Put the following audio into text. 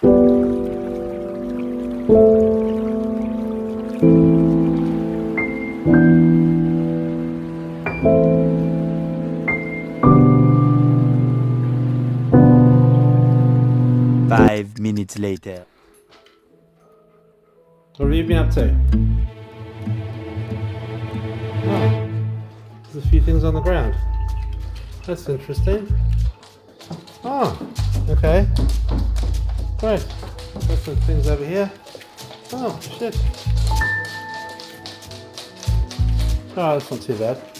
Five minutes later. What have you been up to? Oh, there's a few things on the ground. That's interesting. Oh, okay. Great. Got some things over here. Oh, shit. Oh, that's not too bad.